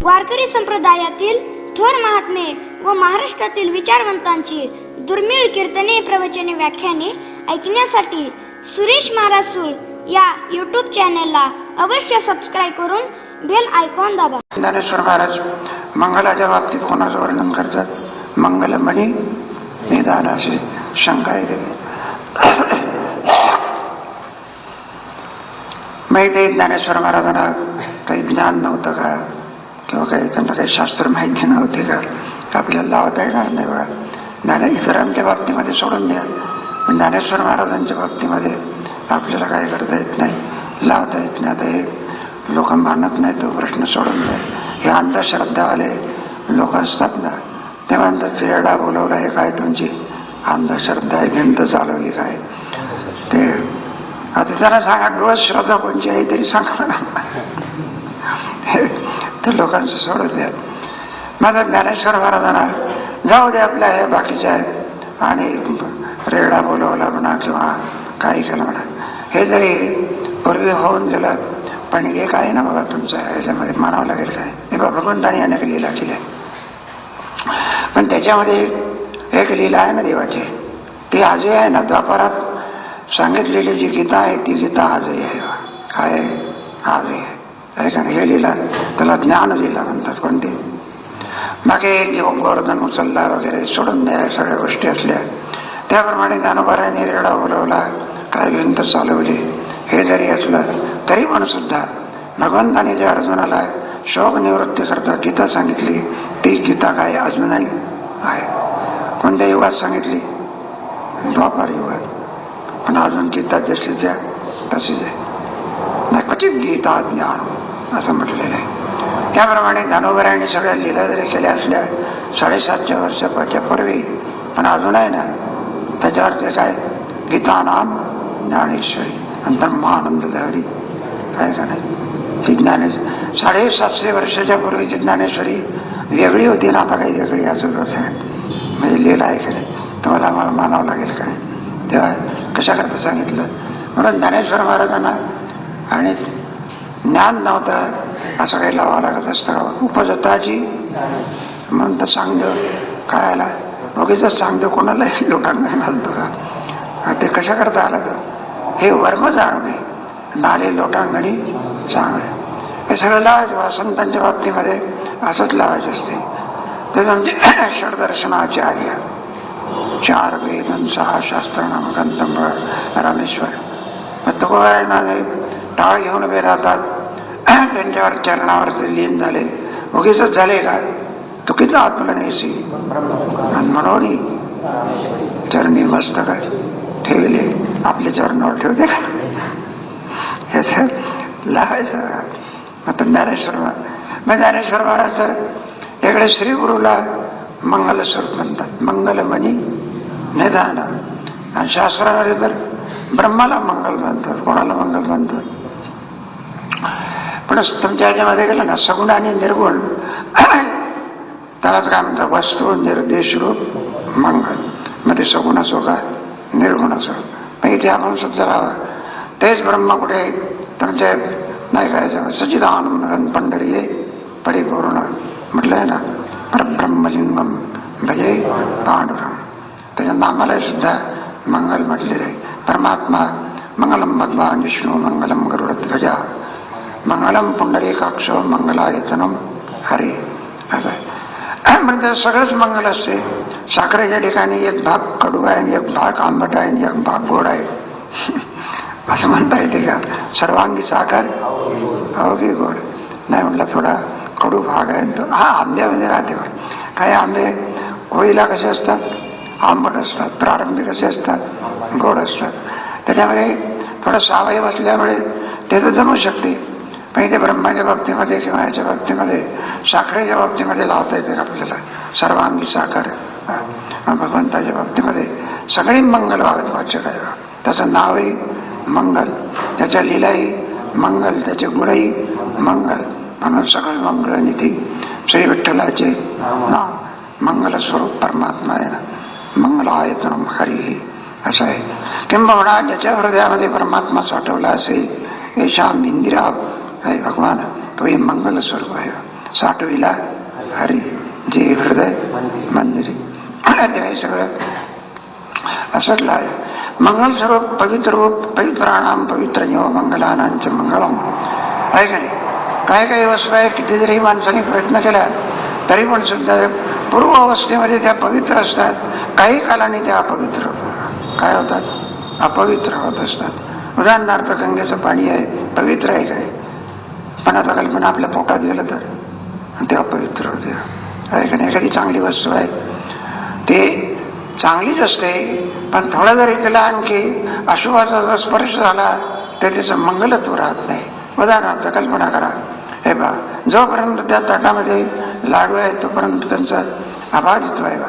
वारकरी संप्रदायातील थोर महात्मे व महाराष्ट्रातील विचारवंतांची दुर्मिळ कीर्तने, प्रवचने, व्याख्याने ऐकण्यासाठी सुरेश महाराज सूळ या यूट्यूब चॅनलला अवश्य सबस्क्राईब करून बेल आयकॉन दाबा. ज्ञानेश्वर महाराज मंगलाच्या बाबतीत कोणाचं वर्णन करतात? मंगलमणी निदान असे शंका येते. माहिती ज्ञानेश्वर महाराजांना काही ज्ञान नव्हतं का, किंवा काही त्यांना काही शास्त्र माहिती नव्हते का? आपल्याला लावता येणार नाही बघा. इतरांच्या बाबतीमध्ये सोडून द्या, पण ज्ञानेश्वर महाराजांच्या बाबतीमध्ये आपल्याला काय करता येत नाही, लावता येत नाही. आता हे लोक मानत नाही तो प्रश्न सोडून द्या. हे अंधश्रद्धावाले लोक असतात ना, ते म्हणतात रेडा बोलवला हे काय तुमची अंधश्रद्धा आहे, भिंत चालवली काय ते. आता त्याला सांगा डोळस श्रद्धा कोणची आहे तरी सांगा ते लोकांचं सोडून द्या. माझा ज्ञानेश्वर महाराजांना जाऊ दे आपल्या हे बाकीच्या आहेत, आणि रेडा बोलवला म्हणा किंवा काही केलं म्हणा, हे जरी पूर्वी होऊन गेलं, पण एक आहे ना बघा तुमचं ह्याच्यामध्ये मानावं लागेल काय, हे बघा भगवंताने अनेक लीला केल्या, पण त्याच्यामध्ये एक लीला आहे ना देवाची, ती आजही आहे ना. द्वापारात सांगितलेली जी गीता आहे ती गीता आजही आहे. काय आजही आहे का? हे लीला त्याला ज्ञान लीला म्हणतात. कोणती बाकी जीवन गोवर्धन उचलला वगैरे सोडून द्या सगळ्या गोष्टी असल्या, त्याप्रमाणे ज्ञानोबाराने रेडा बोलवला, काय भिंत चालवली, हे जरी असलं तरी पण सुद्धा भगवंताने ज्या अर्जुनाला शोक निवृत्ती करता गीता सांगितली, ती गीता काय अजूनही आहे. कोणत्या युगात सांगितली? द्वापार युगात. पण अजून गीता जशीच आहे तशीच आहे. क्वचित गीता ज्ञान असं म्हटलेलं आहे. त्याप्रमाणे ज्ञानोबरायांनी सगळ्या लीला जरी केल्या असल्या 750 वर्षाच्या पूर्वी, पण अजून आहे ना त्याच्यावर ते काय गीता नाम ज्ञानेश्वरी अंतर्मानंद लहरी काय का नाही. ती 750 वर्षाच्या पूर्वीची ज्ञानेश्वरी वेगळी होती ना, आता काही वेगळी असंच होत म्हणजे लीला आहे खरे. तुम्हाला मला मानावं लागेल काय, तेव्हा कशा करता सांगितलं. म्हणून ज्ञानेश्वर महाराजांना आणि ज्ञान नव्हतं असं काही लावावं लागत असतं. उपजताची म्हणून तर सांगतो काय आला बघीच सांगतो कोणाला लोकांना घालतो का, ते कशा करता आलं तर हे वर्म जाणवे नाले लोटांगणी चांगले, हे सगळं लावायचं. संतांच्या बाबतीमध्ये असंच लावायचं असते. ते म्हणजे षडदर्शनाचार्य, 4 वेद 6 शास्त्रनाम ग्रंथम रामेश्वर. तुकोबारायणाने टाळ घेऊन उभे राहतात, त्यांच्यावर चरणावर ते लीन झाले. उगीच झाले का तुकीचा आत्मनेसी म्हणून चरणी मस्तक ठेवले, आपल्या चरणावर ठेवते का हे सर लावायचं. आता ज्ञानेश्वर महाराज तर इकडे श्रीगुरूला मंगलस्वरूप म्हणतात, मंगलमणी निदान. आणि शास्त्रामध्ये तर ब्रह्माला मंगल म्हणतात. कोणाला मंगल म्हणतात? पण तुमच्या ह्याच्यामध्ये गेलं ना सगुण आणि निर्गुण, त्यालाच काय म्हणतात वस्तू निर्देश रूप मंगल. मग ते सगुण असो का निर्गुण असो, मग इथे आपण सुद्धा राहावं. तेच ब्रह्म कुठे तुमचे नाही काय सच्चिदानंद पंढरी परिपूर्ण म्हटलं आहे ना, परब्रह्मलिंगम भजे पांडुरंग. त्याच्या नामाला सुद्धा मंगल म्हटलेलं आहे. परमात्मा मंगलम भगवान विष्णू मंगलम गरुडध्वजा मंगलम पुंडरीकाक्ष मंगलायतनम हरी असं आहे. म्हणजे सगळंच मंगल असते. साखरेच्या ठिकाणी एक भाग कडू आहे, एक भाग आंबट आहे, एक भाग गोड आहे असं म्हणता येते का? सर्वांगी साखर अवघी गोड नाही म्हटलं, थोडा कडू भाग आहे तो. हा आंब्यामध्ये राहते. काही आंबे होळीला कसे असतात? आंबट असतात. प्रारंभी कसे असतात? गोड असतात. त्याच्यामध्ये थोडं सावयव असल्यामुळे त्याचं जमू शकते. पण इथे ब्रह्माच्या बाबतीमध्ये किंवा याच्या बाबतीमध्ये साखरेच्या बाबतीमध्ये लावता येते आपल्याला सर्वांगी साखर. भगवंताच्या बाबतीमध्ये सगळी मंगल वाचक आहे. त्याचं नावही मंगल, त्याच्या लीलाही मंगल, त्याचे गुणही मंगल. म्हणून सगळं मंगलनिधी श्री विठ्ठलाचे नाव मंगलस्वरूप परमात्मा आहे ना, मंगलायतनम हरी असं आहे. किंबहुना ज्याच्या हृदयामध्ये परमात्मा साठवला असेल, येशाम इंदिरा आहे भगवान, तोही मंगल स्वरूप आहे. साठविला हरी जे हृदय मंदिरी. तेव्हा हे सगळं असंच आहे. मंगल स्वरूप पवित्र रूप पवित्राणाम पवित्र मंगलानांच मंगळम आहे का नाही. काही काही वस्तू आहे किती जरी माणसाने प्रयत्न केला तरी पण सुद्धा पूर्व अवस्थेमध्ये त्या पवित्र असतात, काही कालाने त्या अपवित्र होतात. काय होतात? अपवित्र होत असतात. उदाहरणार्थ गंगेचं पाणी आहे, पवित्र आहे काय, पण आता कल्पना आपल्या पोटात गेलं तर ते अपवित्र होते आहे का नाही. एखादी चांगली वस्तू आहे ते चांगलीच असते, पण थोडा जरी त्याला आणखी अशुभाचा जर स्पर्श झाला तर त्याचं मंगलत्व राहत नाही. उदाहरणार्थ कल्पना करा, हे बा जोपर्यंत त्या ताटामध्ये लाडू आहे तोपर्यंत त्यांचा अबाधित्व आहे बा.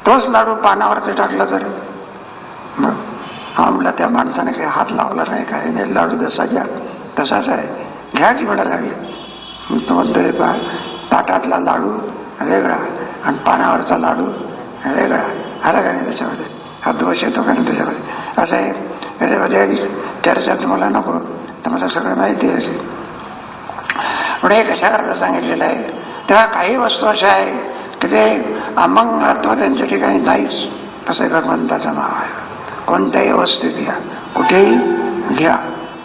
तोच लाडू पानावरती टाकला तर मग हा म्हणला त्या माणसाने काही हात लावला नाही, काय नाही, लाडू जसाच्या तसाच आहे, घ्या की म्हणायला लागले. तो म्हणतोय बा ताटातला लाडू वेगळा आणि पानावरचा लाडू वेगळा, आला का नाही त्याच्यामध्ये, हा दोष येतो का नाही त्याच्यामध्ये. असं आहे त्याच्यामध्ये चर्चा तुम्हाला नको, तुम्हाला सगळं माहिती आहे. पुढे कशाकरता सांगितलेलं आहे, तेव्हा काही वस्तू अशा आहे की ते अमंगळत्व त्यांच्या ठिकाणी नाहीच. तसं भगवंताचं नाव आहे. कोणत्याही अवस्थेत घ्या, कुठेही घ्या,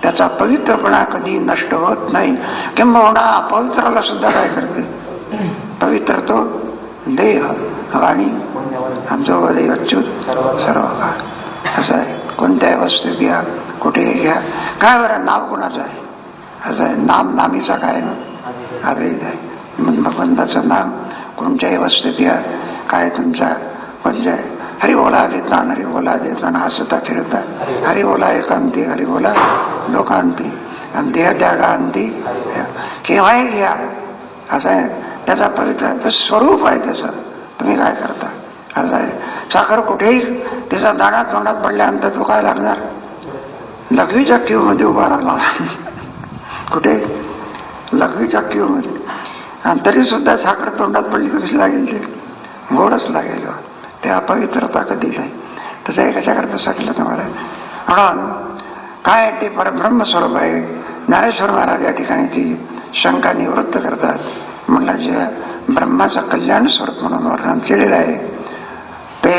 त्याचा पवित्रपणा कधी नष्ट होत नाही. किंबहुना अपवित्राला सुद्धा काय करते, पवित्र तो देह वाणी आमचं वदय अच्युत सर्व काळ. असं आहे. कोणत्याही अवस्थेत घ्या, कुठेही घ्या. काय बरं नाव कोणाचं आहे, असं आहे. नाम नामीचा काय ना अभेद आहे. म्हणून भगवंताचं नाम कोणत्याही अवस्थेत घ्या. काय तुमचा म्हणजे हरी बोला देतान, हरी बोला देताना हसता फिरता, हरी बोला एकांती, हरी बोला लोकांती आणि देह त्यागांती केव्हाही घ्या. असं आहे. त्याचा पवित्र स्वरूप आहे त्याचं. तुम्ही काय करता असं आहे. साखर कुठेही त्याचा दाणा तोंडात पडल्यानंतर तो काय लागणार, लघवीच्या क्यूमध्ये उभा राहिला कुठे, लघवीच्या क्यूमध्ये, आणि तरी सुद्धा साखर तोंडात पडली कशी लागेल, ते गोडच लागेल. ते अपवित्रता कधी नाही. तसं कशाकरता सांगितलं तुम्हाला. म्हणून काय ते परब्रह्म स्वरूप आहे. ज्ञानेश्वर महाराज या ठिकाणी ती शंका निवृत्त करतात. म्हणलं जे ब्रह्माचं कल्याण स्वरूप म्हणून वर्णन केलेलं आहे ते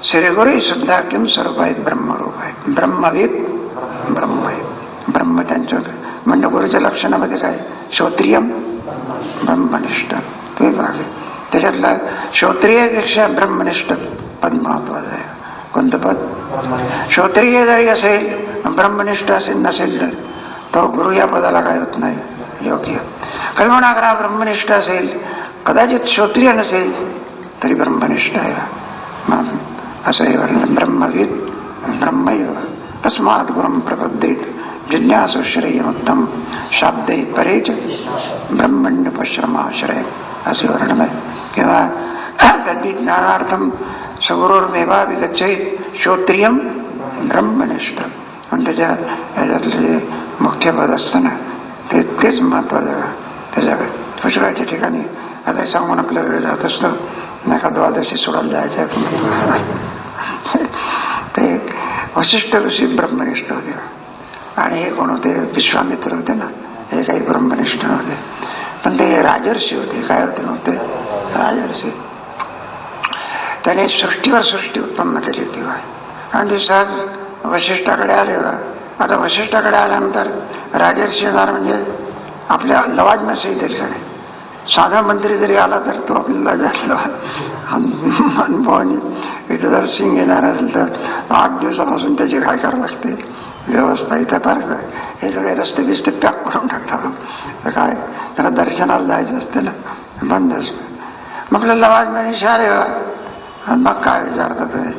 श्रीगुरू सुद्धा किम स्वरूप आहेत, ब्रह्मरूप आहे. ब्रह्मविद ब्रह्म आहे. ब्रह्म त्यांच्या म्हणजे गुरुच्या लक्षणामध्ये काय, श्रोत्रियम ब्रह्मनिष्ठ. तुम्ही बघा त्याच्यातला श्रोत्रियपेक्षा ब्रह्मनिष्ठ पद महत्वाचं आहे. कोणतं पद, श्रोत्रिय जरी असेल ब्रह्मनिष्ठ असेल नसेल तर तो गुरु या पदाला काय होत नाही योग्य. कल्पना करा ब्रह्मनिष्ठ असेल, कदाचित श्रोत्रिय नसेल तरी ब्रह्मनिष्ठ आहे. असं हे वर्णन. ब्रह्मविद ब्रह्मैव तस्मात् गुरुं प्रपद्येत जिज्ञासु श्रेयमुत्तम शाब्दे परेच ब्रह्मण्यपश्रमाश्रय असे वर्णन आहे. किंवा तद्दी ज्ञानार्थम सगुरुर्मेवा विगच्छेत श्रोत्रियम ब्रह्मनिष्ठ. पण त्याच्यातले मुख्य पद असतं ना तेच महत्वाचं. त्याच्याकडे पुष्कळाच्या ठिकाणी आता सांगून आपल्या वेळ जात असतं, नका द्वादशी सोडायला जायचं ते वशिष्ठ ऋषी ब्रह्मनिष्ठ होते. आणि हे कोण होते, विश्वामित्र होते ना, हे काही ब्रह्मनिष्ठ नव्हते, पण ते राजर्षी होते. काय होते नव्हते, राजर्षी. त्याने सृष्टीवर सृष्टी उत्पन्न केली तेव्हा. आणि ते सहज वशिष्ठाकडे आले. आता वशिष्ठाकडे आल्यानंतर राजर्षी येणार म्हणजे आपल्या लवाजम्यासही तरी काय, साधा मंत्री जरी आला तर तो आपल्याला जायला अनुभवाने. इथं जर सिंग येणार असेल तर 8 दिवसापासून त्याची काय करावं लागते व्यवस्था. इथं फार काय हे सगळे रस्ते बिस्ते पॅक करून टाकतात. तर काय त्याला दर्शनाला जायचं असते ना, बंद असतं. मग लवाजम्याने शाळे आणि मग काय विचारतात ते.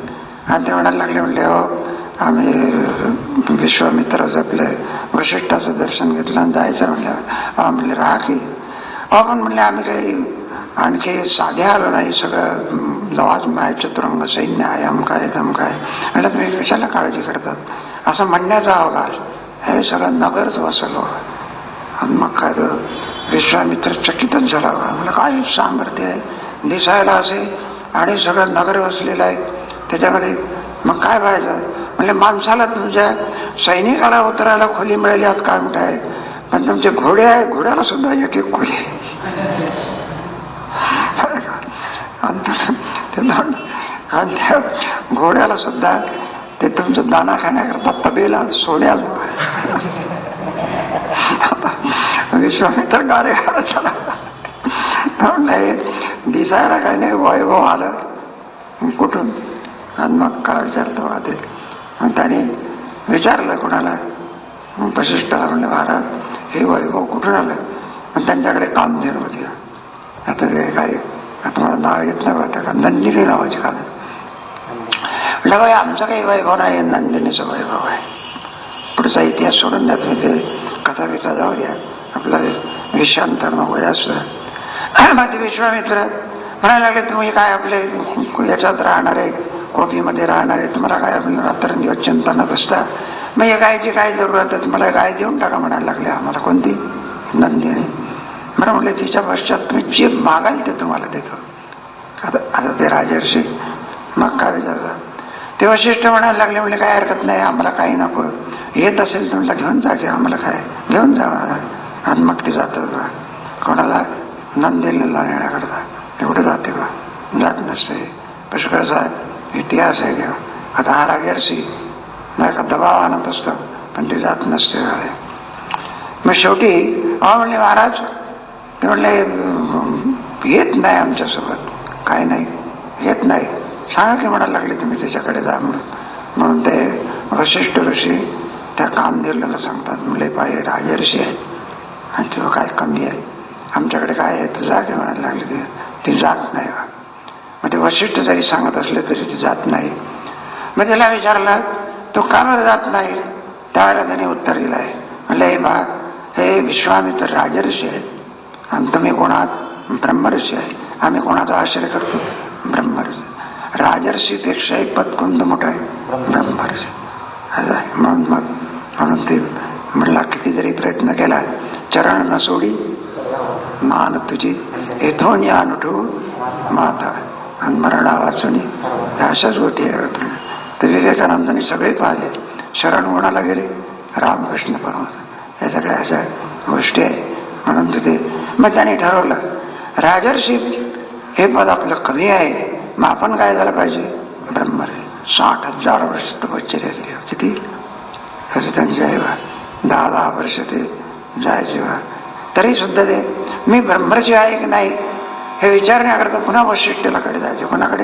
आणि ते म्हणायला लागले, म्हणले हो आम्ही विश्वामित्र जपले, वशिष्ठाचं दर्शन घेतलं आणि जायचं म्हणलं. म्हणले राहा की. पण म्हणले आम्ही काही आणखी साधे आलो नाही, सगळं लवाजम आहे, चतुरंग सैन्य आहे, अमकाय धमकाय. म्हणलं तुम्ही कशाला काळजी करतात, असं म्हणण्याचा अवकाश. हे सगळं नगरच वसलो. आणि मग काय तर विश्वामित्र चकितच झाला. म्हणलं काय सामर्थ्य आहे, दिसायला असे आणि सगळं नगर वसलेलं आहे त्याच्यामध्ये, मग काय पाहायचं. म्हणजे माणसाला तुमच्या सैनिकाला उतरायला खोली मिळाली आत काय म्हणताय, पण तुमचे घोडे आहे, घोड्याला सुद्धा एक खोली. कारण त्या घोड्याला सुद्धा ते तुमचं दाना खाण्याकरता तबेला सोन्याला विश्वामित्र गारे चला म्हणलं दिसायला काही नाही, वैभव आलं कुठून? आणि मग काय विचारतो ते? आणि त्याने विचारलं कोणाला? वशिष्ठाला म्हणले महाराज हे वैभव कुठून आलं? आणि त्यांच्याकडे कामधेनू होती. आता ते काय आता मला नाव येत नाही वाटतं का, नंदिनी नावाची काम. म्हटलं बाई आमचं काही वैभव नाही, नंदिनीचं वैभव आहे. पुढचा इतिहास सोडून द्या तुम्ही, ते कथा बिथा जाऊ द्या, आपला विषयांतर नको जास्त. मग ते विश्वामित्र म्हणायला लागले तुम्ही काय आपले याच्यात राहणारे, कोपीमध्ये राहणारे, तुम्हाला काय आपल्याला रात्रंदिवस चिंता न बसता, मग या गायची काय जरूरत आहे, तुम्हाला गाय देऊन टाका म्हणायला लागले आम्हाला. कोणती? नंदिनी. मला म्हटलं तिच्या पश्चात तुम्ही जे मागाल ते तुम्हाला देतो. आता ते राजर्षी मग काय विचारतात? ते वशिष्ठ म्हणायला लागले म्हणजे काय हरकत नाही, आम्हाला काही नको, येत असेल तर म्हटलं घेऊन जा की, आम्हाला काय घेऊन जा. आणि मग ते जातात बा कोणाला? नंदिनीला नेण्याकरता. तेवढं जाते बा, जात नसते. पुष्कळचा इतिहास आहे घ्या. आता हा राजर्षी नाही का दबाव आणत असतो, पण ते जात नसते. मग शेवटी म्हणले महाराज, ते म्हणले येत नाही आमच्यासोबत. काय नाही येत नाही, सांगा की म्हणायला लागले तुम्ही त्याच्याकडे जा म्हणून. म्हणून ते वशिष्ठ ऋषी त्या कामधेनूला सांगतात, म्हणले पाहिजे राजर्षी आहे आणि तुझं काय कमी आहे, आमच्याकडे काय आहे तू जा की म्हणायला लागले. ती जात नाही. मग ते वशिष्ठ जरी सांगत असले तरी ती जात नाही. मग त्याला विचारलं तो का बरं जात नाही? त्यावेळेला त्याने उत्तर दिलं आहे, म्हणलं हे बा हे विश्वामित्र राजर्षी आहेत आणि तुम्ही कोणात? ब्रह्मर्षी आहे. आम्ही कोणाचा आश्रय करतो? ब्रह्मर्षी. राजर्षीपेक्षाही पद कोणतं मोठं आहे? ब्रह्मर्षी. म्हणून ते म्हणला किती जरी प्रयत्न केला, चरण न सोडी मान तुझी येथून ज्ञान उठू माता आणि मरणा वाचून. अशाच गोष्टी आहे. ते विवेकानंदांनी सगळे पाहिले. शरण कोणाला गेले? रामकृष्ण परमहंस. या सगळ्या अशा गोष्टी आहे. म्हणून तिथे मग त्याने ठरवलं राजर्षी हे पद आपलं कमी आहे, मग आपण काय झालं पाहिजे? ब्रह्मर्षी. 60,000 वर्ष तपश्चर्या केली. किती असं त्यांची आहे बा, 10 वर्ष ते जायचे बा. तरी सुद्धा ते मी ब्रह्मर्षी आहे की नाही हे विचारण्याकरता पुन्हा वशिष्ठाकडे जायचे. कोणाकडे?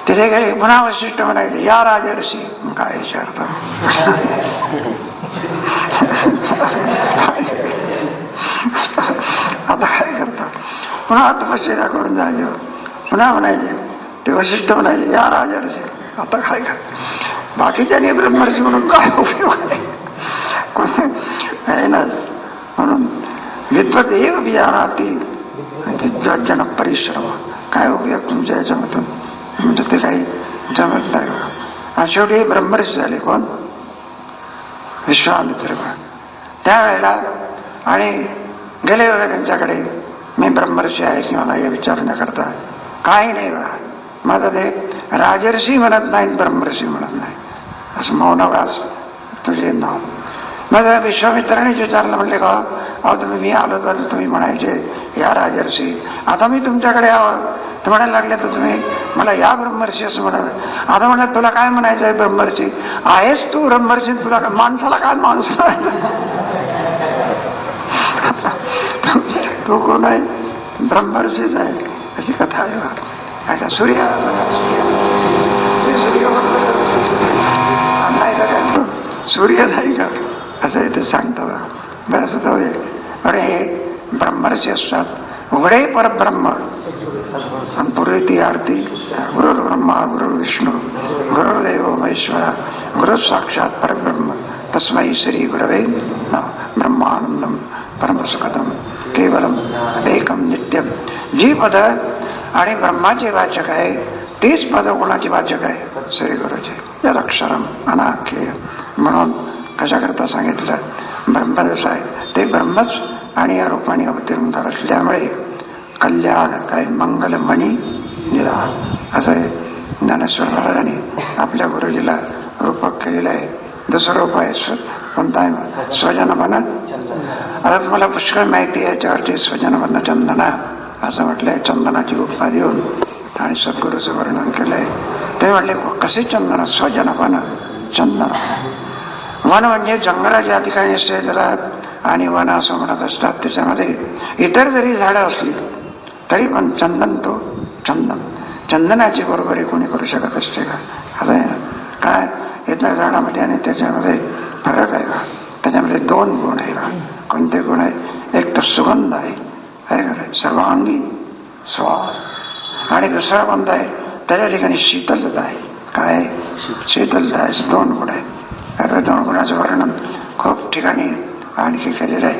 तिथे गेले, पुन्हा वशिष्ठ म्हणायचे या राजर्षी. काय विचारतात? आता काय करतात? पुन्हा तपश्चर्या करून जायचे. पुन्हा म्हणायचे ते वशिष्ठ म्हणायचे या राजर्षी. आता काय करतात? बाकीच्याने ब्रह्मर्षी म्हणून काय उपयोग आहे ना. म्हणून विद्वत एक बिजानाती जन परिश्रम. काय उपयोग तुमच्या याच्यामधून? म्हणजे ते काही जमत नाही. आणि शेवटी ब्रह्मर्षी झाले. कोण? विश्वामित्र. त्यावेळेला आणि गेले वगैरे त्यांच्याकडे, मी ब्रह्मर्षी आहे की मला हे विचारण्याकरता काही नाही बा. माझं ते राजर्षी म्हणत नाहीत, ब्रह्मर्षी म्हणत नाही. असं मौनव्यास तुझे नाव. मग विश्वामित्रानेच विचारलं, म्हणले का अहो तुम्ही मी आलो तर तुम्ही म्हणायचे या राजर्षी, आता मी तुमच्याकडे यावं तर म्हणायला लागले तर तुम्ही मला या ब्रह्मर्षी असं म्हणाल. आता म्हणत तुला काय म्हणायचं आहे? ब्रह्मर्षी आहेस तू ब्रह्मर्षी. तुला माणसाला काय माणूस तो कोण आहे? ब्रह्मर्षीच आहे. अशी कथा आहे. अच्छा सूर्य सूर्य नाही का असं इथे सांगतात. बरंच जाऊ दे. अरे हे ब्रह्मर्षी असतात. उघडे परब्रह्म संपूर्ण ती आरती. गुरुर् ब्रह्मा गुरुर् विष्णू गुरुर्देव महेश्वरा गुरु साक्षात परब्रह्म तस्मै श्री गुरवे नमः. ब्रह्मानंदम परमसुखदम केवलम एकम नित्यम. जी पद आणि ब्रह्माचे वाचक आहे तीच पद कोणाची वाचक आहे? श्री गुरुचे. यदक्षरम अनाख्येय. म्हणून कशाकरता सांगितलं? ब्रह्मरस आहे ते ब्रह्मच आणि या रूपाने अवतीर्ण झालं असल्यामुळे कल्याण काय मंगलमणी निराळ असं ज्ञानेश्वर महाराजांनी आपल्या गुरुजीला रूपक केलेलं आहे. दुसरं रूप आहे कोणता आहे? स्वजन बन. आता तुम्हाला पुष्कळ माहिती आहे याच्यावरची. स्वजन बन चंदना असं म्हटलंय. चंदनाची उपमा देऊन आणि सद्गुरूचं वर्णन केलंय. ते म्हटले कसे चंदन, स्वजनवन चंदन. वन म्हणजे जंगलात या ठिकाणी असते त्याला आणि वन असं म्हणत असतात. त्याच्यामध्ये इतर जरी झाडं असली तरी पण चंदन तो चंदन. चंदनाची बरोबरी कोणी करू शकत असते का? असं आहे ना. काय इतर झाडामध्ये आणि त्याच्यामध्ये फरक आहे का? त्याच्यामध्ये दोन गुण आहे का? कोणते गुण आहे? एक तर सुगंध आहे का नाही, सर्वांगी स्वाद. आणि दुसरा कोणता आहे? त्याच्या ठिकाणी शीतलता आहे. काय? शीतलता आहे. दोन गुण आहे. दोन गुणाचं वर्णन खूप ठिकाणी आणखी केलेलं आहे.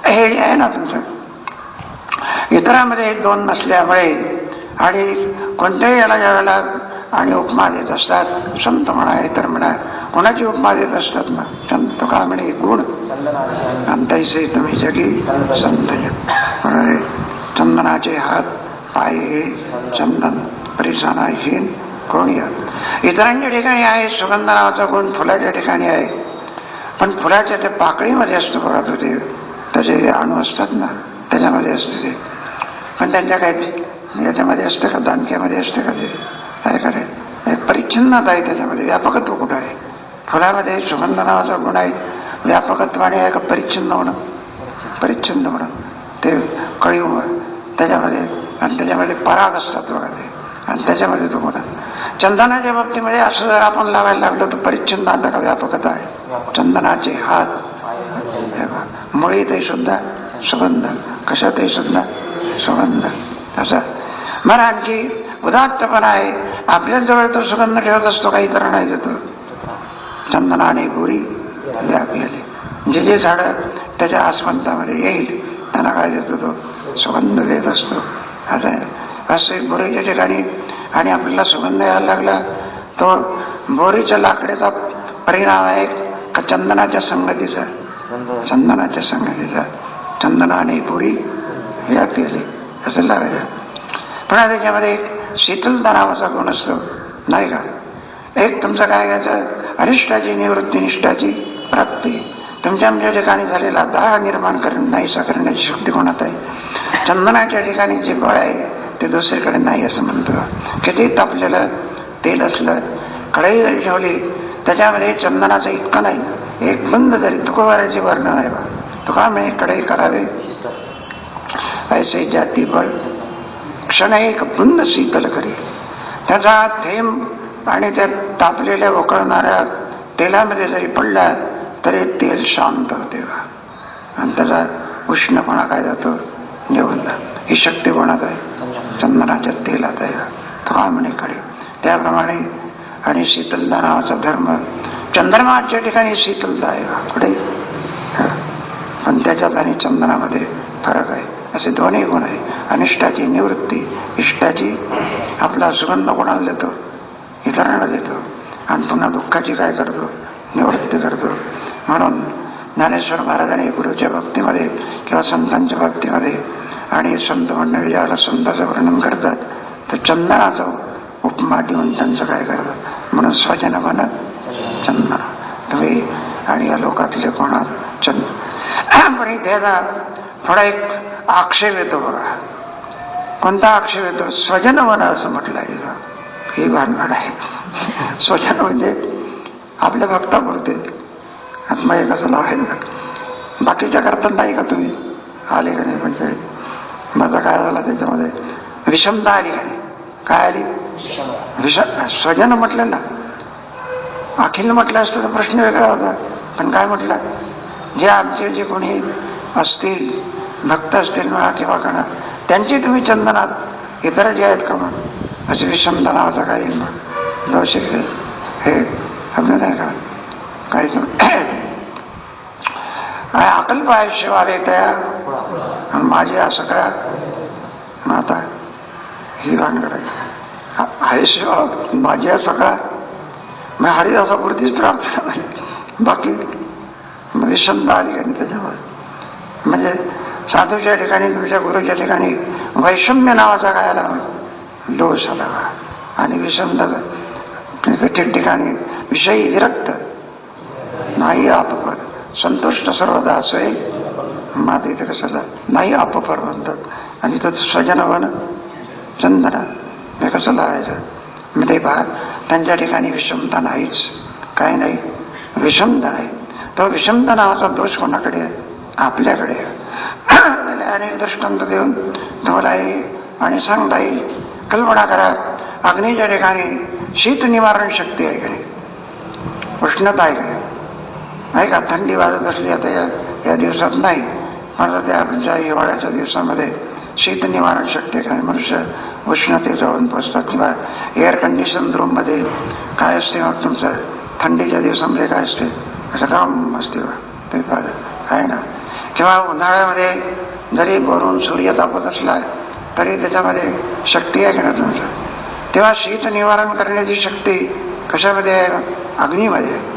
हे जे आहे ना तुमचं इतरांमध्ये दोन नसल्यामुळे आणि कोणत्याही याला ज्यावेळेला आणि उपमा देत असतात, संत म्हणा इतर म्हणा कोणाची उपमा देत असतात ना, संत का म्हणे गुण अंतैसे तुम्ही जगी संत. चंदनाचे हात पाय चंदन परिसानाहीन कोणी. इतरांच्या ठिकाणी आहे सुगंध नावाचा गुण, फुलाच्या ठिकाणी आहे. पण फुलाच्या त्या पाकळीमध्ये असतो बघा तो, ते त्याचे अणू असतात ना त्याच्यामध्ये असते ते. पण त्यांच्या काही याच्यामध्ये असतं का? दानक्यामध्ये असते का? ते आहे का? ते परिच्छिन्नता आहे त्याच्यामध्ये. व्यापकत्व कुठं आहे? फुलामध्ये सुगंध नावाचा गुण आहे. व्यापकत्वाने आहे का परिच्छिन्न होणं? परिच्छिन्न होणं. ते कळीव त्याच्यामध्ये आणि त्याच्यामध्ये पराग असतात बघा ते, आणि त्याच्यामध्ये तो गुण. चंदनाच्या बाबतीमध्ये असं जर आपण लावायला लागलो तर परिच्छिन्नता का व्यापकता आहे? चंदनाचे हात मुळी ते सुद्धा सुगंध, कशातही सुद्धा सुगंध. असं मला आणखी उदात्तपणा आहे. आपल्याजवळ तो सुगंध ठेवत असतो, काही इतरांना देतो. चंदनाने गोरी व्यापी आली. जे जे झाडं त्याच्या आसमंतामध्ये येईल त्यांना काय देतो? तो सुगंध देत असतो. असं आहे. असं बोरीच्या ठिकाणी आणि आपल्याला सुगंध यायला लागला तो बोरीच्या लाकडाचा परिणाम आहे का चंदनाच्या संगतीचा? चंदनाच्या संगतीचा. चंदनाने बोरी व्यापी आली असं लावायचं. पण त्याच्यामध्ये एक शीतलता नावाचा गुण असतो नाही का? एक तुमचं काय घ्यायचं? अनिष्टाची निवृत्ती, निष्ठाची प्राप्ती. तुमच्या आमच्या ठिकाणी झालेला दाह निर्माण नाहीसा करण्याची शक्ती कोणात आहे? चंदनाच्या ठिकाणी जे बळ आहे ते दुसरीकडे नाही असं म्हणतो. किती तापलेलं तेल असलं, कढई जरी ठेवली त्याच्यामध्ये चंदनाचं इतकं नाही, एक बंद जरी तुकोबाराचे वर्णन आहे बा. तुका म्हणे कढई करावे ऐसे जाती बळ क्षण एक बुंद शीतल करी. त्याचा थेंब आणि त्या तापलेल्या उकळणाऱ्या तेलामध्ये जरी पडला तरी तेल शांत होते बा. आणि त्याचा उष्णपणा काय जातो? निघून जातो. ही शक्ती कोणात आहे? चंदनाच्या तेलात आहे. तुका म्हणे कडे. त्याप्रमाणे आणि शीतलता नावाचा धर्म चंद्रमाच्या ठिकाणी शीतलता आहे पुढे, पण त्याच्यात आणि चंदनामध्ये फरक आहे. असे दोन्ही गुण आहे. अनिष्टाची निवृत्ती, इष्टाची आपला सुगंध कोणाला देतो? इतरांना देतो. आणि पुन्हा दुःखाची काय करतो? निवृत्ती करतो. म्हणून ज्ञानेश्वर महाराजांनी गुरुच्या बाबतीमध्ये किंवा संतांच्या बाबतीमध्ये आणि संत मंडळी ज्याला संतांचं वर्णन करतात तर चंदनाचा उपमा देऊन त्यांचं काय करतात? म्हणून स्वजन बनत चंदन. तुम्ही आणि या लोकातले कोणा पण त्याचा थोडा एक आक्षेप येतो बघा. कोणता आक्षेप येतो? स्वजन वन असं म्हटलं आहे. ही भानगड आहे. स्वजन म्हणजे आपल्या भक्तापुरते आत्मा हे कसं लावायचं, बाकीच्या करता नाही का? तुम्ही आले का नाही? म्हणजे माझा काय झाला त्याच्यामध्ये विषमता आली का नाही? काय आली? स्वजन म्हटलं ना, अखिल म्हटलं असतं तर प्रश्न वेगळा होता. पण काय म्हटलं? जे आमचे जे कोणी असतील भक्त असतील म्हणा किंवा कणा त्यांची तुम्ही चंदनात, इतर जे आहेत का मग असे विषमता नावाचा काही मग दोष हे आपलं नाही का? काही अकल्प आयुष्य वारे त्या माझी असं करा. मग आता ही भानगड आहे. आयुष्य माझी असं करा मग हरिदासापुरतीच प्राप्त नाही. बाकी विषमता आली आणि त्याच्यामध्ये म्हणजे साधूच्या ठिकाणी तुमच्या गुरुच्या ठिकाणी वैषम्य नावाचा काय आला? दोष आला. आणि विषमता ठिकठिकाणी विषयी विरक्त नाही अपपर, संतुष्ट सर्वदा असोय माते इथे कसं नाही अपपर म्हणतात. आणि तिथं स्वजनवन चंदन हे कसं लावायचं. म्हणजे पहा त्यांच्या ठिकाणी विषमता नाहीच, काय नाही, विषमता नाही. तो विषमता नावाचा दोष कोणाकडे आहे? आपल्याकडे आहे. अनेक दृष्टांत देऊन तुम्हाला आणि सांगता येईल. कल्पना करा, अग्नीच्या ठिकाणी शीत निवारण शक्ती आहे का नाही, उष्णता आहे का नाही का, थंडी वाजत असली आता या दिवसात नाही, पण आता त्या आमच्या हिवाळ्याच्या दिवसामध्ये शीत निवारण शक्ती आहे का, मनुष्य उष्णतेजवळ पोचतात. किंवा एअर कंडिशन रूममध्ये काय असते मग तुमचं थंडीच्या दिवसामध्ये काय असते, असं काम असते ते आहे ना. किंवा उन्हाळ्यामध्ये जरी वरून सूर्य तापत असला तरी त्याच्यामध्ये शक्ती आहे की ना तुमचं. तेव्हा शीत निवारण करण्याची शक्ती कशामध्ये आहे? अग्नीमध्ये आहे.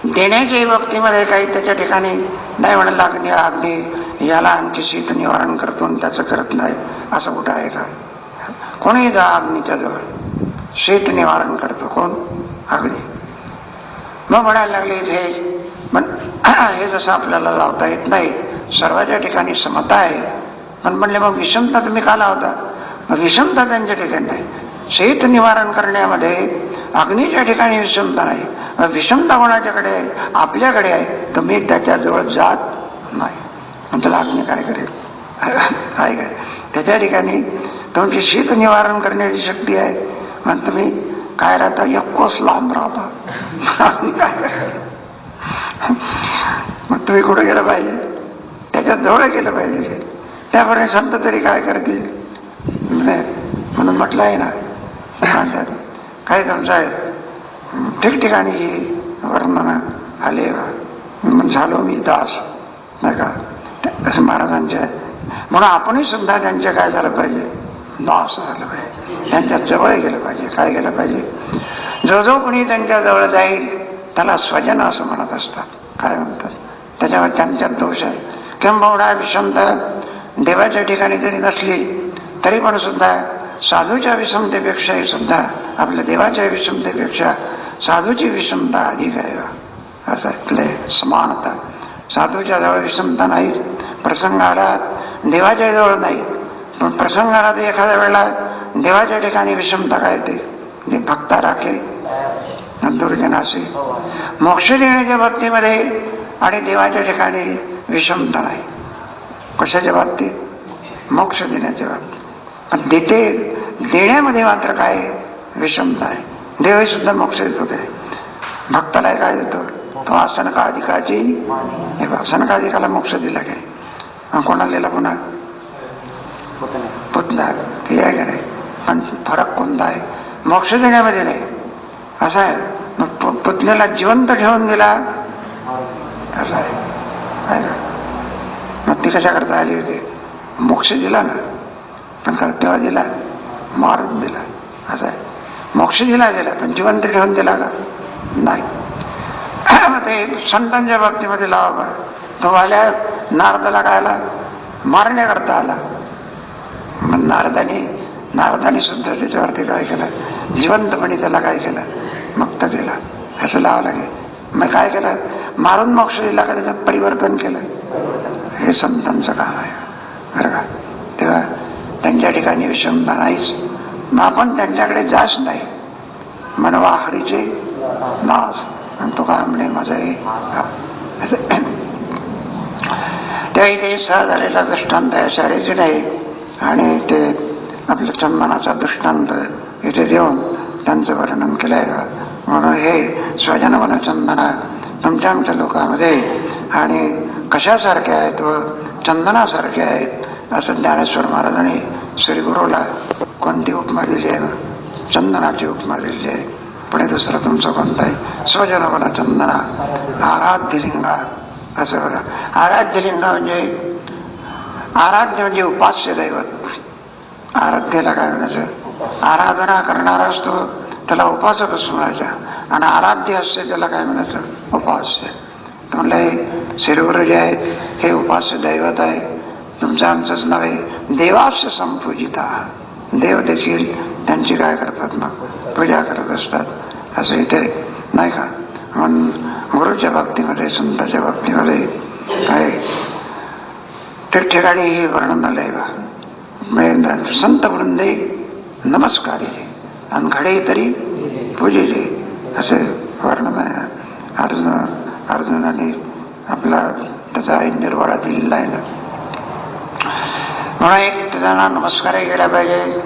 देण्याच्या बाबतीमध्ये काही त्याच्या ठिकाणी नाही म्हणाला अग्नी याला आमची शीत निवारण करतो आणि त्याचं करत नाही, असं कुठं आहे का? कोणीही जा अग्नीच्या जवळ, शीत निवारण करतो कोण? अग्नी. मग म्हणायला लागले इथे पण हे जसं आपल्याला लावता येत नाही, सर्वांच्या ठिकाणी समता आहे, पण म्हणले मग विषमता तुम्ही का लावता? मग विषमता त्यांच्या ठिकाणी नाही. शीत निवारण करण्यामध्ये अग्नीच्या ठिकाणी विषमता नाही. मग विषमता कोणाच्याकडे आहे? आपल्याकडे आहे. तर मी त्याच्याजवळ जात नाही. मग त्याला अग्नी काय करेल? काय करेल? त्याच्या ठिकाणी तुमची शीत निवारण करण्याची शक्ती आहे, मग तुम्ही काय राहता? यक्कोस लांब राहता. अग्नी काय करेल? मग तुम्ही कुठे गेलं पाहिजे? त्याच्या जवळ गेलं पाहिजे. त्याप्रमाणे संत तरी काय करतील म्हणून म्हटलं आहे ना, काही तुमचं आहे ठिकठिकाणी ही वर्णन आले. झालो मी दास नाही का, असं महाराजांचे आहे. म्हणून आपणही सुद्धा त्यांचे काय झालं पाहिजे? दास झालं पाहिजे. त्यांच्या जवळ गेलं पाहिजे. काय गेलं पाहिजे? जो जो कोणी त्यांच्या जवळ जाईल त्याला स्वजन असं म्हणत असतात. काय म्हणतात? त्याच्यावर त्यांच्यात दोष आहे. किंबहुना विषमता देवाच्या ठिकाणी जरी नसली तरी पण सुद्धा साधूच्या विषमतेपेक्षाही सुद्धा आपल्या देवाच्या विषमतेपेक्षा साधूची विषमता अधिक आहे. असं ऐकलंय. समानता. साधूच्या जवळ विषमता नाही. प्रसंगाला देवाच्या जवळ नाही, पण प्रसंगाला ते एखाद्या वेळेला देवाच्या ठिकाणी विषमता काय ते भक्ता राखे दुर्जनाशी. मोक्ष देण्याच्या बाबतीमध्ये आणि देवाच्या ठिकाणी विषमता नाही. कशाच्या बाबतीत? मोक्ष देण्याच्या बाबतीत. पण देण्यामध्ये मात्र काय विषमता आहे. देवही सुद्धा मोक्ष देतो. ते भक्ताला काय देतो? तो आसनकाधिकाची आसनकाधिकाला मोक्ष दिला काय? कोणाला दिला? पुन्हा पुतला. ते आहे का नाही? पण फरक कोणता आहे? मोक्ष देण्यामध्ये नाही. असं आहे. मग पुतण्याला जिवंत ठेवून दिला असं आहे. मग ती कशा करता आली होती? मोक्ष दिला ना, पण तेव्हा दिला मारून दिला. असं आहे. मोक्ष दिला पण जिवंत ठेवून दिला का? नाही. ते संतांच्या बाबतीमध्ये लावा. तो आल्या नारदाला काय आला? मारण्याकरता आला. मग नारदाने सुद्धा त्याच्यावरती काय केलं? जिवंतपणे त्याला काय केलं? मुक्त दिला. असं लावं लागेल. मग काय केलं? मारून मोक्ष दिला का? त्याच्यात परिवर्तन केलं. हे संतांचं काम आहे बरं का. तेव्हा त्यांच्या ठिकाणी विषमता नाहीच. मग आपण त्यांच्याकडे जास्त नाही. म्हणवा हरीचे नास आणि तो काय म्हणे माझं हे. त्या इथे सहज आलेला दृष्टांत आहे, शाळेचे नाही. आणि ते आपल्या चंदनाचा दृष्टांत इथे देऊन त्यांचं वर्णन केलं आहे. म्हणून हे स्वजनवन चंदना तुमच्या आमच्या लोकांमध्ये आणि कशासारखे आहेत व चंदनासारखे आहेत असं ज्ञानेश्वर महाराजांनी श्रीगुरूला कोणती उपमा दिली आहे? चंदनाची उपमा दिली आहे. पुढे दुसरं तुमचं कोणतं आहे? स्वजनवन चंदना आराध्यलिंगा. असं बघा. आराध्यलिंगा आराध्य म्हणजे उपास्य दैवत. आराध्यला काय म्हणायचं? आराधना करणारा असतो त्याला उपासक असं म्हणायचं. आणि आराध्य असते त्याला काय म्हणायचं? उपास्य. म्हणलं श्रीगुरू जे आहेत हे उपास्य दैवत आहे. तुमचं आमचंच नव्हे, देवास्य संपूजिता. देव देखील त्यांची काय करतात? मग पूजा करत असतात. असं इथे नाही का. म्हणून गुरुच्या बाबतीमध्ये संतांच्या बाबतीमध्ये काय ठिकठिकाणी हे वर्णन आलंय बा. म्हणजे संत वृंदे नमस्कारी आणि घडे तरी पूजेचे असे वर्णन आहे. अर्जुनाने आपला त्याचा निर्वाळा दिलेला आहे ना. म्हणून एक त्यांना नमस्कारही केला पाहिजे.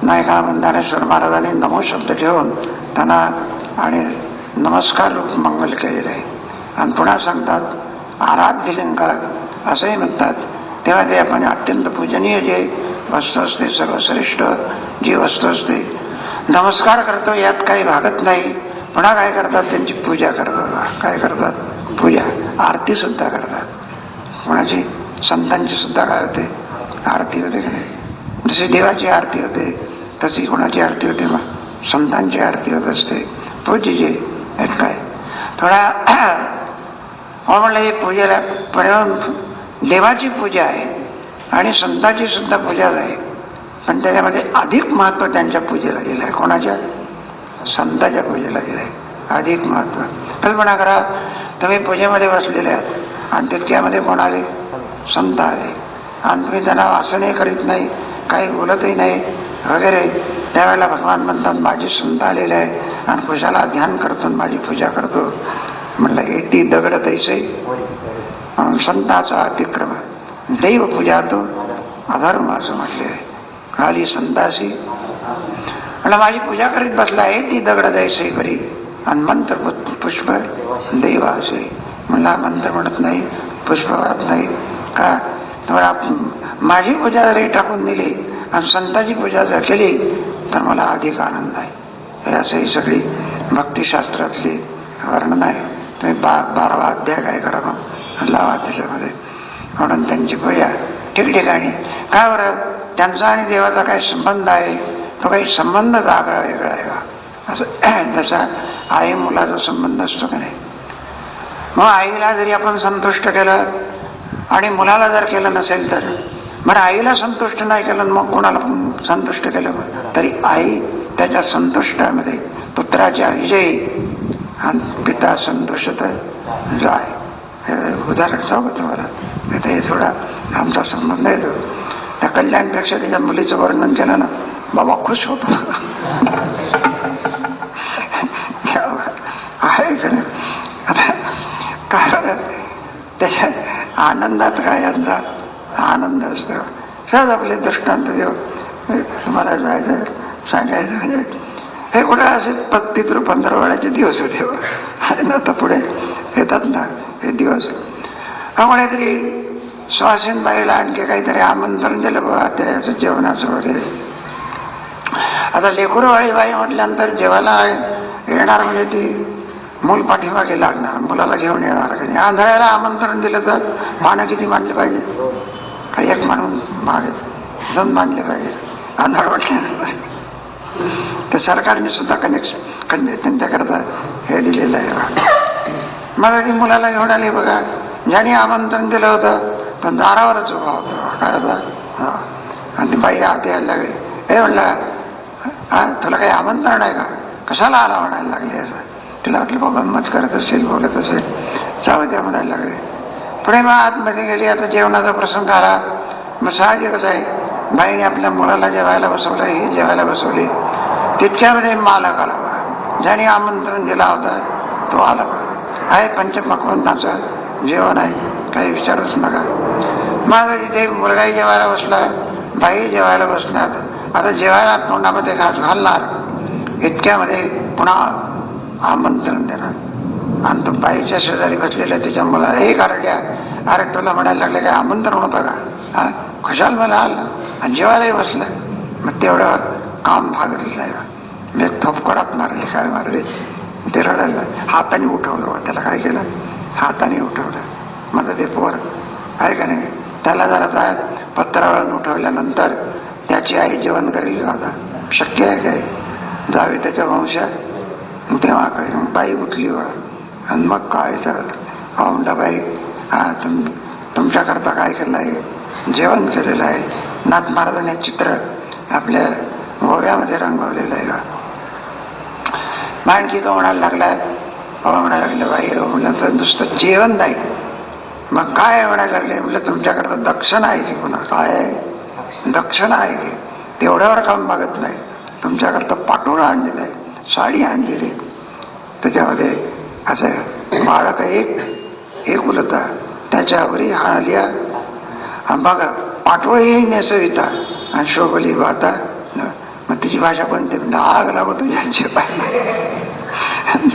नायका ज्ञानेश्वर महाराजांनी नमो शब्द ठेवून त्यांना आणि नमस्कार रूप मंगल केलेलं आहे. आणि पुन्हा सांगतात आराध्य लिंग असंही म्हणतात. तेव्हा ते आपण अत्यंत पूजनीय जे वस्तू असते, सर्वश्रेष्ठ जी वस्तू असते, नमस्कार करतो यात काही भागत नाही. पुन्हा काय करतात, त्यांची पूजा करतात. काय करतात, पूजा आरती सुद्धा करतात. कोणाची, संतांची सुद्धा काय होते, आरती होते की नाही. जशी देवाची आरती होते तशी कोणाची आरती होते, मग संतांची आरती होत असते. पूज्य जे आहेत काय थोडा म्हणलं हे पूजेला पण देवाची पूजा आहे आणि संतांची सुद्धा पूजा आहे. पण त्याच्यामध्ये अधिक महत्त्व त्यांच्या पूजेला गेलं आहे. कोणाच्या, संतांच्या पूजेला गेलं आहे अधिक महत्त्व. कल्पना करा, तुम्ही पूजेमध्ये बसलेले आहात आणि त्याच्यामध्ये कोण आले, संत आले आणि तुम्ही त्यांना वासनही करीत नाही, काही बोलतही नाही वगैरे. त्यावेळेला भगवान म्हणतात माझे संत आलेले आहे आणि पूजाला ध्यान करतो, माझी पूजा करतो. म्हणलं येती दगड तैसे म्हणून संताचा अतिक्रम, दैव पूजा तो अधर्म असं म्हटले आहे. खाली संताशी म्हणलं माझी पूजा करीत बसला आहे ती दगड दैसे करी आणि मंत्र पुष्प देवासे. म्हणला मंत्र म्हणत नाही, पुष्प वाहत नाही का. तुम्हाला माझी पूजा जरी टाकून दिली आणि संतांची पूजा जर केली तर मला अधिक आनंद आहे. हे असंही सगळी भक्तिशास्त्रातली वर्णन आहे. तुम्ही 12वा अध्याय काय करा मग लावा त्याच्यामध्ये. म्हणून त्यांची पूजा ठिकठिकाणी. काय बरं, त्यांचा आणि देवाचा काय संबंध आहे, तो काही संबंधच आगळा वेगळा आहे का. असं जसा आई मुलाचा संबंध असतो का नाही. मग आईला जरी आपण संतुष्ट केलं आणि मुलाला जर केलं नसेल तर बरं, आईला संतुष्ट नाही केलं मग कोणाला संतुष्ट केलं तरी आई त्याच्या संतुष्टामध्ये पुत्राच्या विजयी आणि पिता संतुष्ट जो आहे. हे उदाहरण सांगू तुम्हाला. आता हे थोडा आमचा संबंध येतो. त्या कल्याणपेक्षा त्याच्या मुलीचं वर्णन केलं ना, बाबा खुश होतो आहे का नाही. आता कारण त्याच्या आनंदात काय यांचा आनंद असतो. सहज आपले दृष्टांत देऊ तुम्हाला जायचं सांगायचं म्हणजे हे कुठे असे पितृ 15 दिवस होते ना, तर पुढे येतात ना हे दिवस. कोणीतरी सुहासिन बाईला आणखी काहीतरी आमंत्रण दिलं बघा त्याचं जेवणाचं वगैरे. आता लेकरूवाळी बाई म्हटल्यानंतर जेवायला येणार म्हणजे ती मूल पाठीमागे लागणार, मुलाला घेऊन येणार का नाही. आंधळ्याला आमंत्रण दिलं तर पानं किती मानले पाहिजे, काही एक मानून मागे 2 मानले पाहिजे आंधळ म्हटल्यानंतर. तर सरकारने सुद्धा त्यांच्याकरता हे दिलेलं आहे. मला ती मुलाला घेऊन आली बघा, ज्याने आमंत्रण दिलं होतं पण दारावरच उभा होता. काय होता, आणि ती बाई आत यायला लागली. हे म्हणलं हा तुला काही आमंत्रण आहे का, कशाला आला म्हणायला लागले. असं तिला वाटलं बाबा गंमत करत असेल, बोलत असेल, जाऊ द्या म्हणायला लागले. पुढे मग आतमध्ये गेली. आता जेवणाचा प्रसंग आला. मग साहजिकच आहे, बाईने आपल्या मुलाला जेवायला बसवलं, ही जेवायला बसवली. तितक्यामध्ये मालक आला, ज्याने आमंत्रण दिला होता तो आला. आहे पंचपक्वान्नाचं जेवण आहे, काही विचारूच नका. माझं तिथे मुलगाही जेवायला बसला, बाई जेवायला बसणार. आता जेवायला तोंडामध्ये घास घालणार, इतक्यामध्ये पुन्हा आमंत्रण देणार. आणि तो बाईच्या शेजारी बसलेल्या तिच्या मुला एक आरड्या, अरे तुला म्हणायला लागले काय आमंत्रण होतं का, हा खुशाल मला आलं आणि जेवायलाही बसलं. मग तेवढं काम भागलेलं आहे. मी एक थोपकडात मारली, काय मारली, ते रडायला हाताने उठवलं. त्याला काय केलं, हाताने उठवलं. मग ते पोर आहे का नाही, त्याला जर आता पत्रावळून उठवल्यानंतर त्याची आई जेवण करेल का, आता शक्य आहे काय, जावे त्याच्या वंशात. तेव्हा काय बाई उठली व आणि मग काय तर म्हणला बाई हा तुमच्याकरता काय केलं आहे, जेवण केलेलं आहे. नाथ महाराजांनी चित्र आपल्या गोव्यामध्ये रंगवलेलं आहे का. आणखी तो म्हणायला लागला, म्हणायला लागलं बाई म्हणलं तर नुसतं जेवण नाही, मग काय म्हणायला लागले, म्हटलं तुमच्याकडे दक्षिणा आहे की पुन्हा काय आहे, दक्षिणा आहे की तेवढ्यावर काम मागत नाही, तुमच्याकडं पाटोळा आणलेला आहे, साडी आणलेली, त्याच्यामध्ये असं बाळक एक उलता त्याच्यावरही हालिया बघा पाटोळी नेसविता आणि शोभली वाता. मग तिची भाषा पण ते आग लागतो यांचे पाहिजे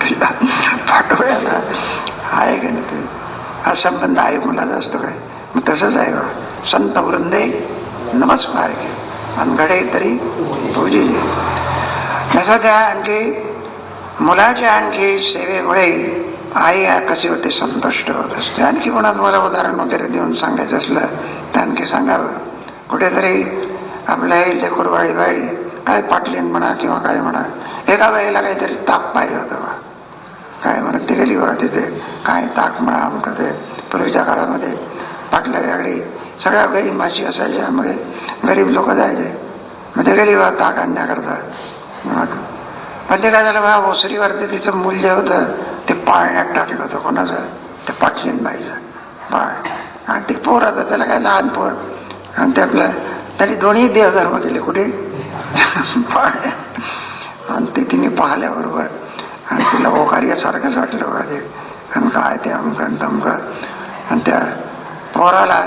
तिला पाटोळ्याला आहे का नाही ते हा संबंध आहे मुलाचा असतो काय. मग तसंच आहे बा, संत वृंदे नमस्कार अनघडे तरी पूजी. तसं त्या आणखी मुलाच्या आणखी सेवेमुळे आई कशी होते संतुष्ट होत असते. आणखी कोणा तुम्हाला उदाहरण वगैरे देऊन सांगायचं असलं तर आणखी सांगावं. कुठेतरी आपल्या हे लेकरवाळी बाई काय पाटलीन म्हणा किंवा काय म्हणा, एका बाईला काहीतरी ताक पाहिजे होतं बा, काय म्हणत ती गेली बा तिथे काय ताक म्हणा आमचं ते पूर्वीच्या काळामध्ये पाटलाच्या घरी सगळ्या गरीब माशी असायच्या, मग गरीब लोक जायचे, मग ते गेली बा ताक आणण्याकरता. पण ते काय झालं बा, ओसरीवरती तिचं मूल्य होतं ते पाळण्यात टाकलं होतं कोणाचं, ते पाटलीन बाईचं पाळ. आणि ते पोर आता त्याला काय लहान पोर, आणि ते आपल्या त्यांनी दोन्ही देहधर्म केले कुठे पाळण्यात. आणि ते तिने पाहिल्याबरोबर आणि तिला ओकार्यासारखंच वाटलं बघा ते, आणि काय ते अमकन तमकं. आणि त्या पोराला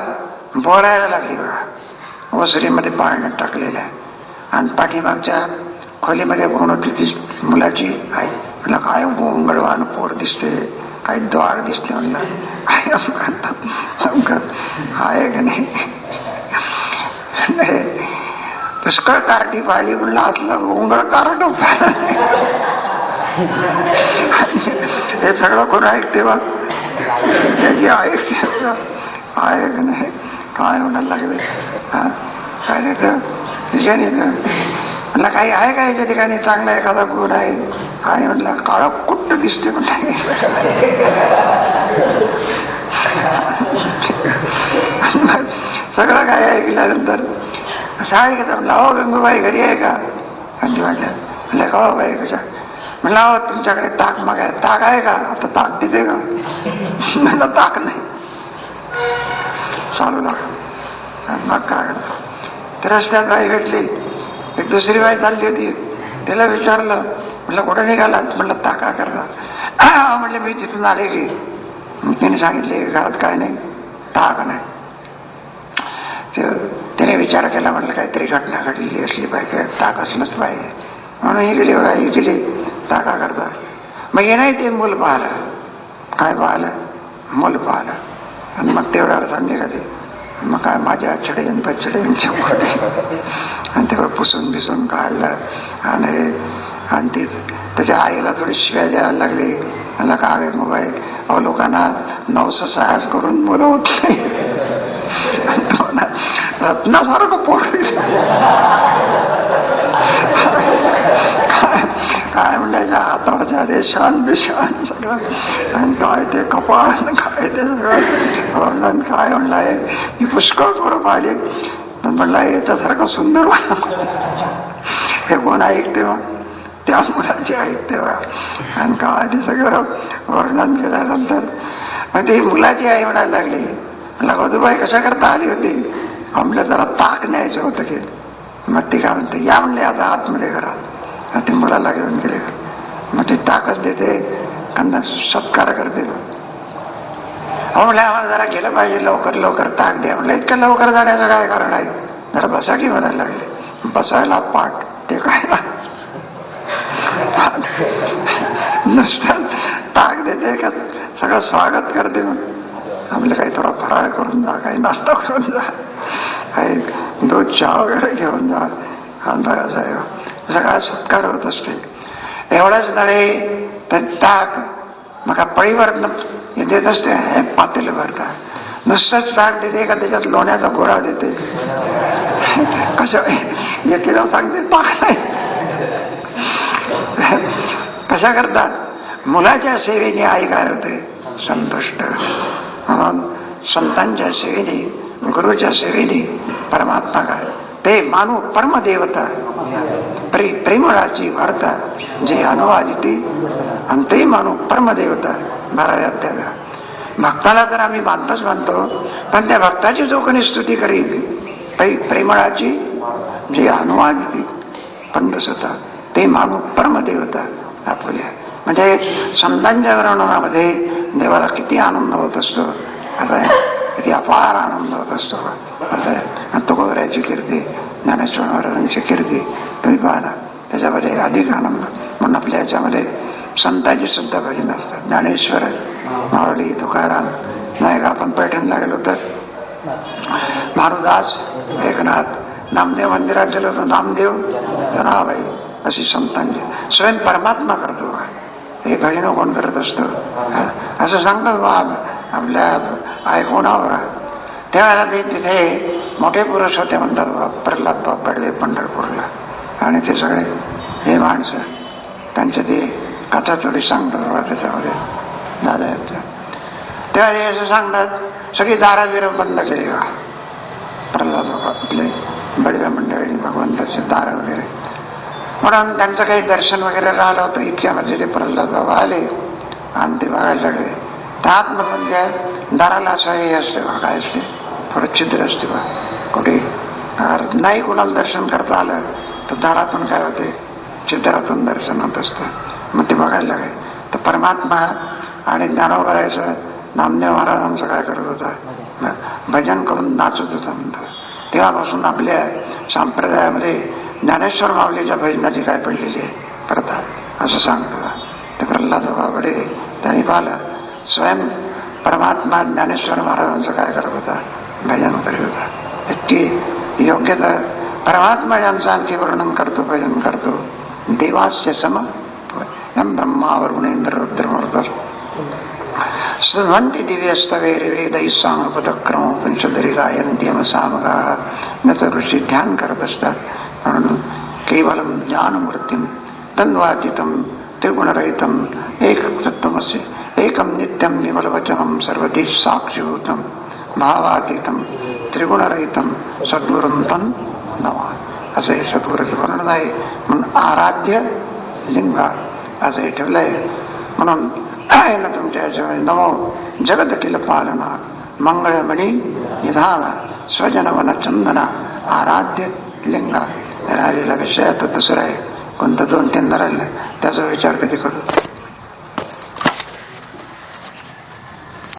बोलायला लागली बघा, ओसरीमध्ये पाळण्यात टाकलेल्या आणि पाठीमागच्या खोलीमध्ये कोण होती ती मुलाची आई. म्हणलं काय गोंगडवान पोर दिसते, काही द्वार दिसते, म्हणलं काय अमकन आहे का नाही. पुष्कळ कार्टी पाहिली, म्हणलं असलं गोंगड कारट हे सगळं कोण ऐकते बा, त्याची ऐकते आहे का नाही. काय म्हणायला लागले हा काय नाही तर म्हटलं काही आहे का याच्या ठिकाणी चांगला एखादा गुण आहे. आणि म्हटलं काळं कुट्ट दिसते म्हटलं. सगळं काय ऐकल्यानंतर सांगितलं, म्हटलं अहो गंगूबाई घरी आहे का. आणि म्हटलं का हो बाई कशा, म्हटलं अहो तुमच्याकडे ताक मागाय, ताक आहे का, आता ताक देते का. म्हटलं ताक नाही. चालू लागलं. मग काय तर रस्त्यात बाई भेटली, एक दुसरी बाई चालली होती, त्याला विचारलं, म्हटलं कुठं निघाला, म्हटलं ताका करता. म्हटलं मी तिथून आले की. मग त्याने सांगितले घरात काय नाही, ताक नाही. त्याने विचार केला, म्हटलं काहीतरी घटना घडलेली असली पाहिजे, ताक असलंच पाहिजे, म्हणून ही गेली बघा, ही गेली ताका करता. मग हे नाही ते मूल पाहिलं, काय पाहिलं, मूल पाहिलं. आणि मग तेवढ्यावर सांगले का ते, मग काय माझ्या छडेन पछडेनच्या पुढे आणि तेव्हा पुसून बिसून काढलं. आणि तीच त्याच्या आईला थोडी शिव्या द्यायला लागली. मला काय मोबाईल अहो लोकांना नवसं साहस करून मुलं होत नाही, रत्नासारखं पोर काय म्हणायच्या हातावरच्या रेशान बिशान सगळं, आणि काय ते कपाळ, काय ते सगळं वर्णन, काय म्हणलंय मी पुष्कळ पोरं पाहिले, पण म्हणलं याच्यासारखं सुंदर हे कोण ऐकते मग, त्या मुलाची ऐकते बा. आणि काय ते सगळं वर्णन केल्यानंतर मग ती मुलाची आई म्हणायला लागली, मला गौतूबाई कशा करता आली होती. आम्हाला जरा ताक न्यायचं होतं की. मग ती काय म्हणते, या म्हणले आता आतमध्ये घरात. ते मुलाला घेऊन गेले, मग ती ताकद देते, त्यांना सत्कार करते. हो म्हणलं आम्हाला जरा गेलं पाहिजे, लवकर लवकर ताक द्या. म्हणलं इतकं लवकर जाण्याचं काय कारण आहे, जरा बसा की म्हणायला लागले. बसायला पाठ ते काय नुसतं ताक देते का सगळं स्वागत करते. आम्हाला काही थोडा फराळ करून जा, काही नाश्ता करून जा, काही दूध चहा वगैरे घेऊन जा. बघा साहेब सगळा सत्कार होत असते. एवढंच नव्हे तर ताक मग पळीवर देत असते, हे पातेलं भरता नुसतंच ताक देते का त्याच्यात लोण्याचा गोळा देते. कशा एकीला सांगते ताक नाही. कशा करतात, मुलाच्या सेवेने आई काय होते, संतुष्ट. म्हणून संतांच्या सेवेने, गुरुच्या सेवेने परमात्मा काय ते मानू परमदेवता प्रेमळाची वार्ता जे अनुवादिती आणि ते मानू परमदेवता. 12व्या अध्यायाला भक्ताला तर आम्ही बांधतोच बांधतो, पण त्या भक्ताची जो कोणी स्तुती करील, प्रेमळाची जी अनुवादिती पंडस होता ते मानू परमदेवता आपल्या. म्हणजे संतांच्या वर्णनामध्ये देवाला किती आनंद होत असतो, आता किती अपार आनंद होत असतो. आता तुकोबराची कीर्ती, ज्ञानेश्वर महाराजांची कीर्ती तुम्ही पाहा, त्याच्यामध्ये अधिक आनंद. म्हणून आपल्या याच्यामध्ये संतांची सुद्धा भजन असतात. ज्ञानेश्वर, माऊली, तुकाराम, नाही का आपण पैठणला गेलो तर मारुदास, एकनाथ, नामदेव मंदिरात गेलो तर नामदेव, जनाबाई, अशी संतांची. स्वयं परमात्मा करतो हे भजन कोण करत असतो असं सांगतात बा आपल्या ऐकूनावर. त्यावेळेला ते तिथे मोठे पुरुष होते म्हणतात बा, प्रल्हाद बाप पडले पंढरपूरला, आणि ते सगळे हे माणसं त्यांच्या ते कथा थोडी सांगतात बा त्याच्यामध्ये दादा याच्या. तेव्हा हे असं सांगतात सगळी दारा बिरं बंद केली बा प्रल्हाद बाबा, आपले बडव्या मंडळी भगवंताचे दार वगैरे. म्हणून त्यांचं काही दर्शन वगैरे राहिलं होतं. इतक्यामध्ये ते प्रल्हाद बाबा आले आणि ते बघायला लागले. त्या आतमधून त्या दाराला असं हे असते बा, काय असते, थोडं छिद्र असते बा, कुठे नाही कोणाला दर्शन करता आलं तर दारातून काय होते, छिद्रातून दर्शन होत असतं. मग ते बघायला लागले. तर परमात्मा आणि ज्ञानोबरायचं नामदेव महाराजांचं काय करत होता, भजन करून नाचत होता म्हणतात. तेव्हापासून आपल्या संप्रदायामध्ये ज्ञानेश्वर माऊलीच्या भजनाची काय पडलेली आहे प्रथा असं सांगतो. ते प्रल्हाद बाबाकडे त्यांनी पाहिलं, स्वयं परमात्मा ज्ञानेश्वर महाराजांचं काय करत होता, भजन करीत होता. इतकी योग्यता परमात्मा यांचं आणखी वर्णन करतो, भजन करतो. देवास्य सम यम ब्रह्मा वरुणेंद्र रुद्रमरुद्र सुन्वन्ति दिव्यस्तवैर्वेदैः सामपदक्रमोपनिषदरी गायन्ति यमसामगाः. याचं ऋषी ध्यान करत असतात. म्हणून केवलम ज्ञानमूर्तिं तन्वातीतं त्रिगुणरहितं एकतत्त्वमसि एकं नित्यं विमलवचनं सर्वधी साक्षीभूतं भावातीतं त्रिगुणरहितं सद्गुरुं तं नमामि. असं हे सद्गुरूचं वर्णन आहे. म्हणून आराध्य लिंगा असं हे ठेवलं आहे. म्हणून आहे ना तुमच्या याच्यामध्ये नमो जगदखिल पालना मंगळमणी निधाना स्वजनवन चंदना आराध्य लिंगा. राहिलेला विषय आता दुसरा आहे, कोणतं 2-3 राहिलं त्याचा विचार कधी करू.